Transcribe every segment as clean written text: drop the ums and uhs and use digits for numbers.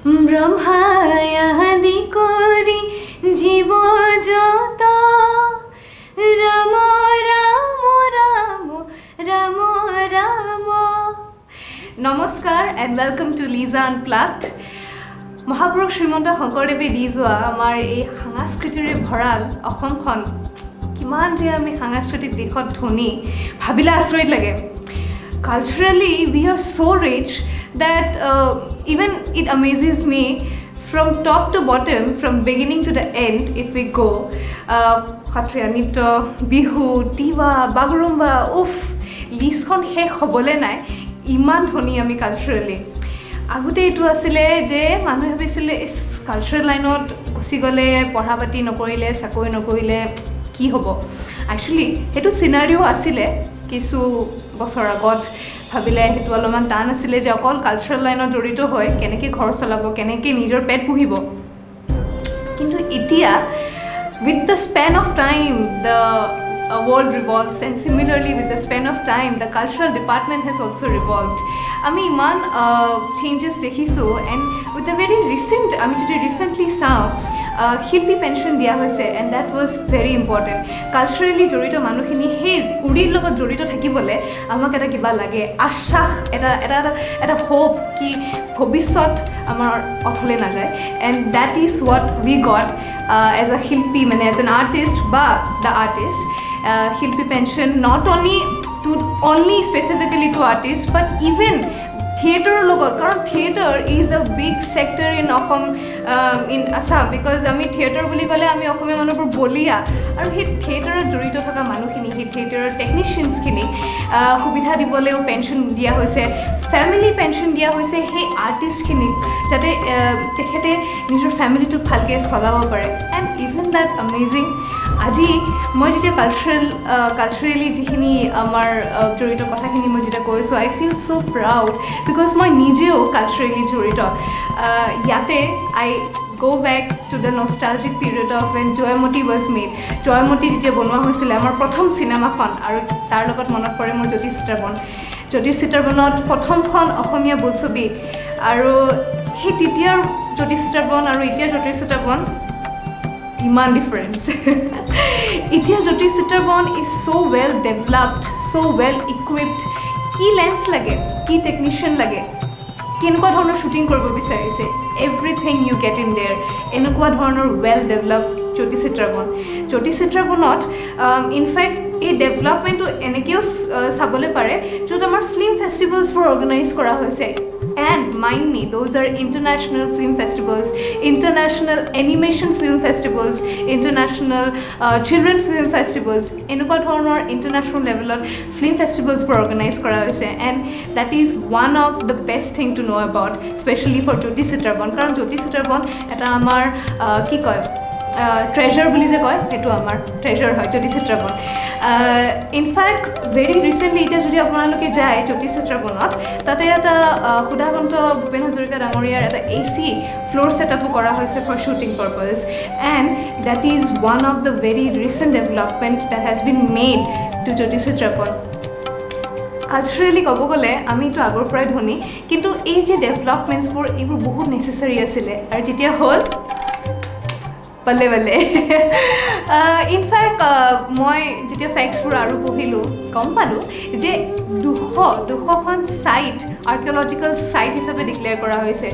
ব্ৰহ্মায়াদি কৰি জীব যত ৰাম ৰাম ৰাম ৰাম ৰাম। নমস্কাৰ and welcome to Liza unplugged. মহাপুৰুষ শ্ৰীমন্ত শংকৰদেৱে দি যোৱা আমাৰ এই সাংস্কৃতিৰে ভঁৰাল অসমখন কিমান যে আমি সাংস্কৃতিক দিশত ধনী ভাবিলে আচৰিত লাগে। Culturally, we are so rich that even it amazes me from top to bottom, from beginning to the end, if we go. Khatriya Nitya, Bihu, Tiwa, Bagurumba, listখন শেষ হ'বলৈ নাই, ইমান ধনী আমি কালচাৰেলি। আগতে এইটো আছিলে যে মানুহে ভাবিছিলে কালচাৰেল লাইনত গুচি গ'লে পঢ়া পাতি নকৰিলে চাকৰি নকৰিলে কি হ'ব। একচুৱেলি সেইটো চিনাৰিও আছিলে কিছু বছৰ আগত। ভাবিলে সেইটো অলপমান টান আছিলে যে অকল কালচাৰেল লাইনত জড়িত হৈ কেনেকৈ ঘৰ চলাব, কেনেকৈ নিজৰ পেট পুহিব। কিন্তু এতিয়া with the Spain of time the world revolves, and similarly with the span of time the cultural department has also revolved. আমি ইমান changes দেখিছোঁ, and with the very recent আমি যদি recently চাওঁ শিল্পী পেঞ্চন দিয়া হৈছে, and that was very important. Culturally জড়িত মানুহখিনি সেই গুৰিৰ লগত জড়িত থাকিবলৈ আমাক এটা কিবা লাগে, আশ্বাস, এটা হোপ কি ভৱিষ্যত আমাৰ অথলে নাযায়, and that is what we got as a শিল্পী, মানে as an artist বা the artist. শিল্পী pension not only specifically to artists but even থিয়েটাৰৰ লগত, কাৰণ theatre is a big sector in Assam, in Assam, because আমি থিয়েটাৰ বুলি ক'লে আমি অসমীয়া মানুহবোৰ বলিয়া, আৰু সেই থিয়েটাৰত জড়িত থকা মানুহখিনি, সেই থিয়েটাৰৰ টেকনিচিয়ানছখিনিক সুবিধা দিবলৈও পেঞ্চন দিয়া হৈছে, ফেমিলি পেঞ্চন দিয়া হৈছে সেই আৰ্টিষ্টখিনিক, যাতে তেখেতে নিজৰ ফেমিলিটোক ভালকৈ চলাব পাৰে। And isn't that amazing? আজি মই যেতিয়া কালচাৰেলি যিখিনি আমাৰ জড়িত কথাখিনি মই যেতিয়া কৈছোঁ, আই ফিল ছ' প্ৰাউড বিকজ মই নিজেও কালচাৰেলি জড়িত। ইয়াতে আই go back to the nostalgic period of when Joymoti was made. Joymoti যেতিয়া বনোৱা হৈছিলে আমাৰ প্ৰথম চিনেমাখন, আৰু তাৰ লগত মনত পৰে মোৰ জ্যোতি চিত্ৰবনত প্ৰথমখন অসমীয়া বোলছবি, আৰু সেই তেতিয়াৰ জ্যোতি চিত্ৰবন আৰু এতিয়াৰ জ্যোতি চিত্ৰবন ইমান ডিফাৰেঞ্চ। এতিয়া Jyoti Chitraban is so' well developed, so' well equipped. কি লেন্স লাগে, কি টেকনিচিয়ান লাগে, কেনেকুৱা ধৰণৰ শ্বুটিং কৰিব বিচাৰিছে, everything you get in there. এনেকুৱা ধৰণৰ ৱেল ডেভেলপড জ্যোতি চিত্ৰবনত ইনফেক্ট এই ডেভেলপমেণ্টটো এনেকৈও চাবলৈ পাৰে য'ত আমাৰ ফিল্ম ফেষ্টিভেলছবোৰ অৰ্গেনাইজ কৰা হৈছে। And mind me, those are international film festivals, international animation film festivals, international children film festivals. এনেকুৱা ধৰণৰ ইণ্টাৰনেশ্যনেল লেভেলত ফিল্ম ফেষ্টিভেলছবোৰ অৰ্গেনাইজ কৰা হৈছে, and that is one of the best thing to know' about, specially for Jyoti Chitraban. কাৰণ জ্যোতি চিত্ৰবন এটা আমাৰ কি কয়, ট্ৰেজাৰ বুলি যে কয়, সেইটো আমাৰ ট্ৰেজাৰ হয় জ্যোতি চিত্ৰবন। ইনফেক্ট ভেৰি ৰিচেণ্টলি এতিয়া যদি আপোনালোকে যায় জ্যোতি চিত্ৰবনত, তাতে এটা সুধাকন্ত ভূপেন হাজৰিকা ডাঙৰীয়াৰ এটা AC ফ্ল'ৰ ছেটআপো কৰা হৈছে for shooting purpose, and that is one of the very recent development that has been made to Jyoti Chitraban. Culturally ক'ব গ'লে আমিতো আগৰ পৰাই ধনী, কিন্তু এই যে ডেভেলপমেণ্টছবোৰ এইবোৰ বহুত নেচেচাৰী আছিলে, আৰু যেতিয়া হ'ল বলে বলে। ইনফেক্ট মই যেতিয়া ফেক্টছবোৰ আৰু পঢ়িলোঁ গম পালোঁ যে 200খন ছাইট আৰ্কিঅলজিকেল ছাইট হিচাপে ডিক্লেয়াৰ কৰা হৈছে,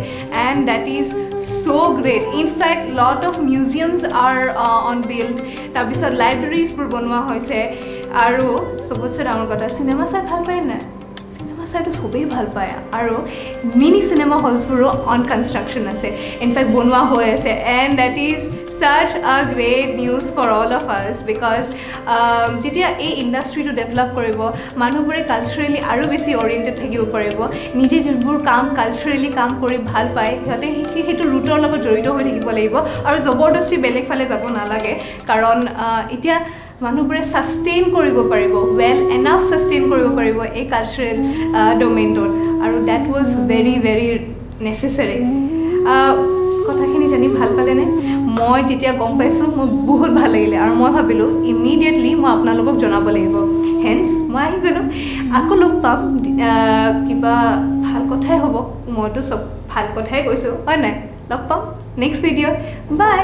and that is so' great. In fact lot of museums are on build, তাৰপিছত লাইব্ৰেৰীজবোৰ বনোৱা হৈছে, আৰু চবতছে ডাঙৰ কথা, চিনেমা চাই ভাল পায় নাই? চিনেমা চাইটো চবেই ভাল পায়, আৰু মিনি চিনেমা হলছবোৰো অন কনষ্ট্ৰাকশ্যন আছে, ইনফেক্ট বনোৱা হৈ আছে, and that is such a great news for all of us because যেতিয়া এই ইণ্ডাষ্ট্ৰিটো ডেভেলপ কৰিব, মানুহবোৰে কালচাৰেলি আৰু বেছি অৰিয়েণ্টেড থাকিব পাৰিব। নিজে যোনবোৰ কাম কালচাৰেলি কাম কৰি ভাল পায়, সিহঁতে সেইটো ৰুটৰ লগত জড়িত হৈ থাকিব লাগিব, আৰু জবৰদস্তি বেলেগ ফালে যাব নালাগে, কাৰণ এতিয়া মানুহবোৰে ছাষ্টেইন কৰিব পাৰিব, ৱেল এনাফ ছাষ্টেইন কৰিব পাৰিব এই কালচাৰেল ডমেইনটোত, আৰু that was very very necessary. কথাখিনি জানি ভাল পালেনে? মই যেতিয়া গম পাইছোঁ মোৰ বহুত ভাল লাগিলে, আৰু মই ভাবিলোঁ ইমিডিয়েটলি মই আপোনালোকক জনাব লাগিব। হেন্স মই আহি গ'লোঁ, আকৌ লগ পাম, কিবা ভাল কথাই হ'ব, মইতো চব ভাল কথাই কৈছোঁ হয় নাই লগ পাম নেক্সট ভিডিঅ'ত বাই